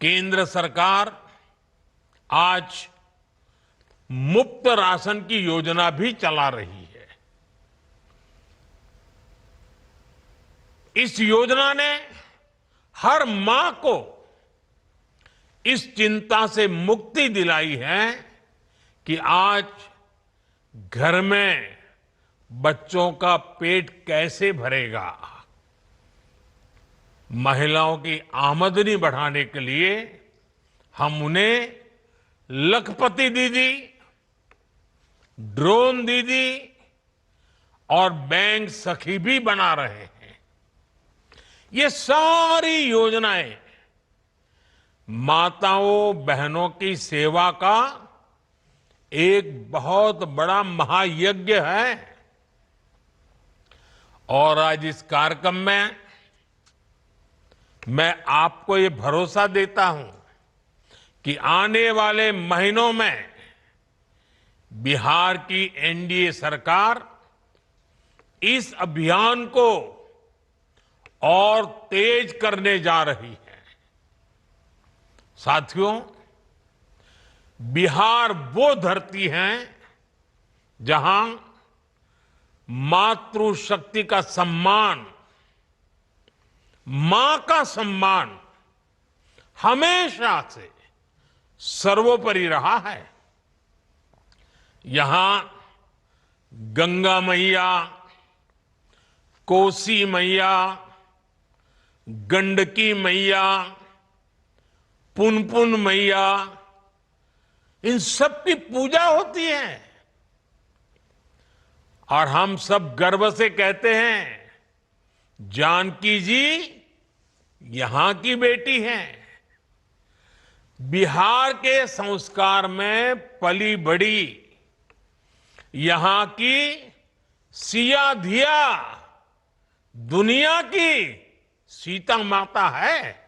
केंद्र सरकार आज मुफ्त राशन की योजना भी चला रही है। इस योजना ने हर मां को इस चिंता से मुक्ति दिलाई है कि आज घर में बच्चों का पेट कैसे भरेगा। महिलाओं की आमदनी बढ़ाने के लिए हम उन्हें लखपति दीदी, ड्रोन दीदी और बैंक सखी भी बना रहे हैं। ये सारी योजनाएं माताओं बहनों की सेवा का एक बहुत बड़ा महायज्ञ है। और आज इस कार्यक्रम में मैं आपको ये भरोसा देता हूं कि आने वाले महीनों में बिहार की एनडीए सरकार इस अभियान को और तेज करने जा रही है। साथियों, बिहार वो धरती है जहां मातृशक्ति का सम्मान, मां का सम्मान हमेशा से सर्वोपरि रहा है। यहां गंगा मैया, कोसी मैया, गंडकी मैया, पुनपुन मैया, इन सब की पूजा होती है। और हम सब गर्व से कहते हैं, जानकी जी यहां की बेटी हैं। बिहार के संस्कार में पली बड़ी यहां की सिया धिया दुनिया की सीता माता है।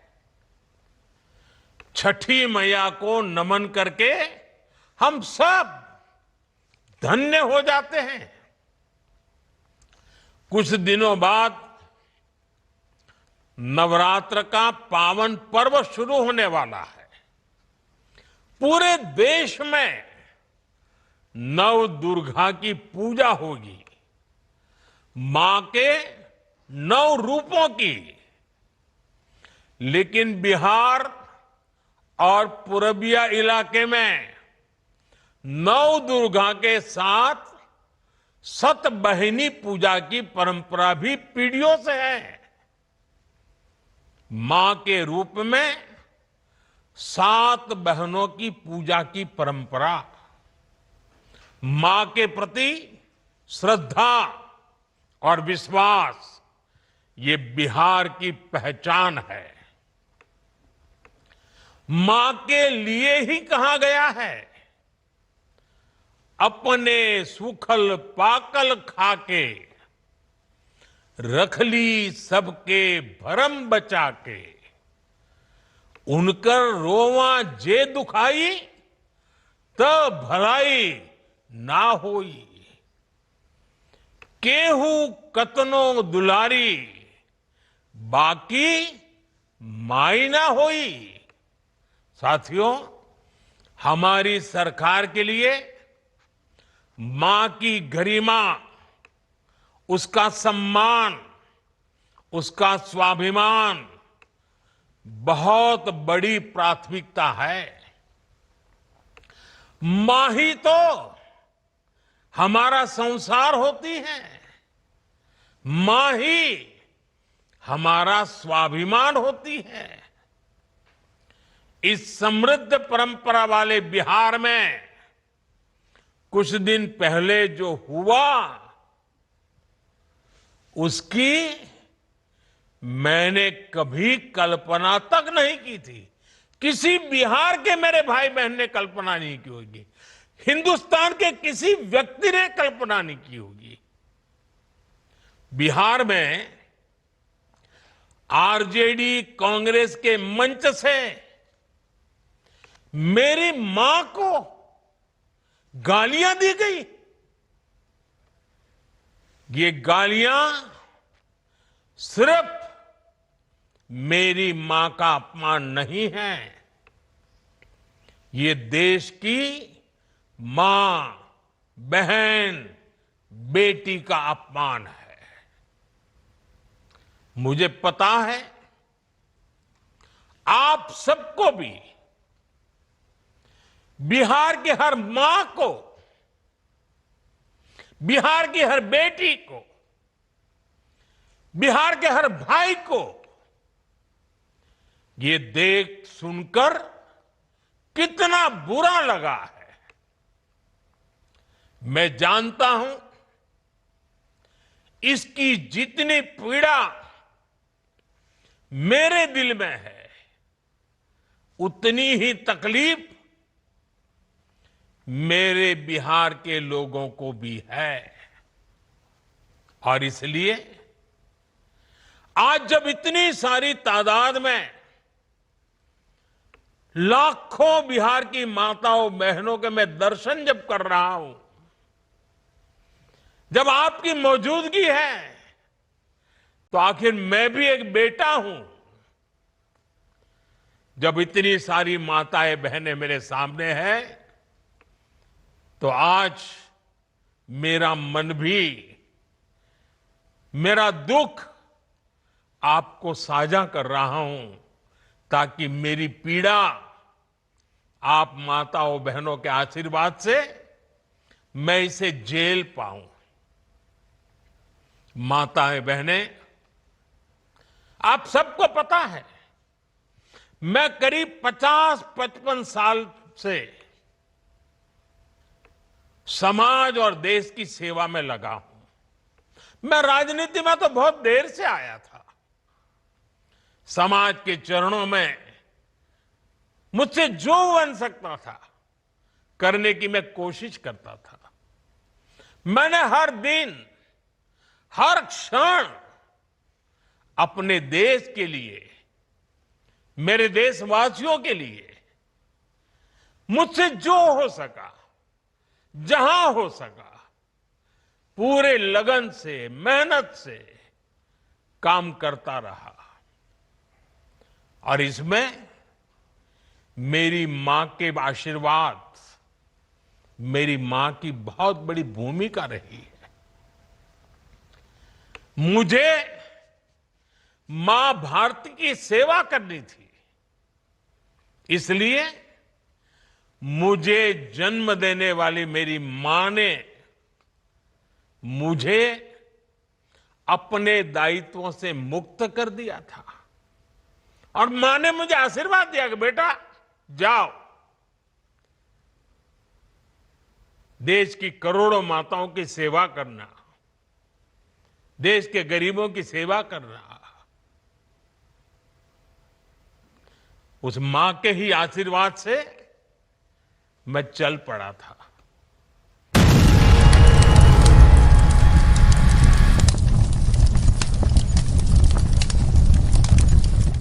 छठी मैया को नमन करके हम सब धन्य हो जाते हैं। कुछ दिनों बाद नवरात्र का पावन पर्व शुरू होने वाला है। पूरे देश में नव दुर्गा की पूजा होगी, मां के 9 रूपों की। लेकिन बिहार और पूर्विया इलाके में नव दुर्गा के साथ सतबहिनी पूजा की परंपरा भी पीढ़ियों से है। मां के रूप में 7 बहनों की पूजा की परंपरा, मां के प्रति श्रद्धा और विश्वास, ये बिहार की पहचान है। मां के लिए ही कहा गया है, अपने सुखल पाकल खाके, रख ली सबके भरम बचा के। उनकर रोवा जे दुखाई, तब भलाई ना होई। केहू कतनो दुलारी, बाकी माई ना होई। साथियों, हमारी सरकार के लिए मां की गरिमा, उसका सम्मान, उसका स्वाभिमान बहुत बड़ी प्राथमिकता है। मां ही तो हमारा संसार होती है, मां ही हमारा स्वाभिमान होती है। इस समृद्ध परंपरा वाले बिहार में कुछ दिन पहले जो हुआ, उसकी मैंने कभी कल्पना तक नहीं की थी। किसी बिहार के मेरे भाई बहन ने कल्पना नहीं की होगी, हिंदुस्तान के किसी व्यक्ति ने कल्पना नहीं की होगी। बिहार में आरजेडी कांग्रेस के मंच से मेरी मां को गालियां दी गई। ये गालियां सिर्फ मेरी मां का अपमान नहीं है, ये देश की मां, बहन, बेटी का अपमान है। मुझे पता है आप सबको भी बिहार की हर मां को, बिहार की हर बेटी को, बिहार के हर भाई को ये देख सुनकर कितना बुरा लगा है। मैं जानता हूं इसकी जितनी पीड़ा मेरे दिल में है, उतनी ही तकलीफ मेरे बिहार के लोगों को भी है। और इसलिए आज जब इतनी सारी तादाद में लाखों बिहार की माताओं बहनों के मैं दर्शन जब कर रहा हूं, जब आपकी मौजूदगी है, तो आखिर मैं भी एक बेटा हूं। जब इतनी सारी माताएं बहनें मेरे सामने हैं, तो आज मेरा मन भी, मेरा दुख आपको साझा कर रहा हूं, ताकि मेरी पीड़ा आप माताओं बहनों के आशीर्वाद से मैं इसे झेल पाऊं। माताएं बहनें, आप सबको पता है मैं करीब 50-55 साल से समाज और देश की सेवा में लगा हूं। मैं राजनीति में तो बहुत देर से आया था। समाज के चरणों में मुझसे जो बन सकता था करने की मैं कोशिश करता था। मैंने हर दिन, हर क्षण अपने देश के लिए, मेरे देशवासियों के लिए मुझसे जो हो सका, जहां हो सका, पूरे लगन से, मेहनत से काम करता रहा। और इसमें मेरी मां के आशीर्वाद, मेरी मां की बहुत बड़ी भूमिका रही है। मुझे मां भारती की सेवा करनी थी, इसलिए मुझे जन्म देने वाली मेरी मां ने मुझे अपने दायित्वों से मुक्त कर दिया था। और मां ने मुझे आशीर्वाद दिया कि बेटा जाओ, देश की करोड़ों माताओं की सेवा करना, देश के गरीबों की सेवा करना। उस मां के ही आशीर्वाद से मैं चल पड़ा था।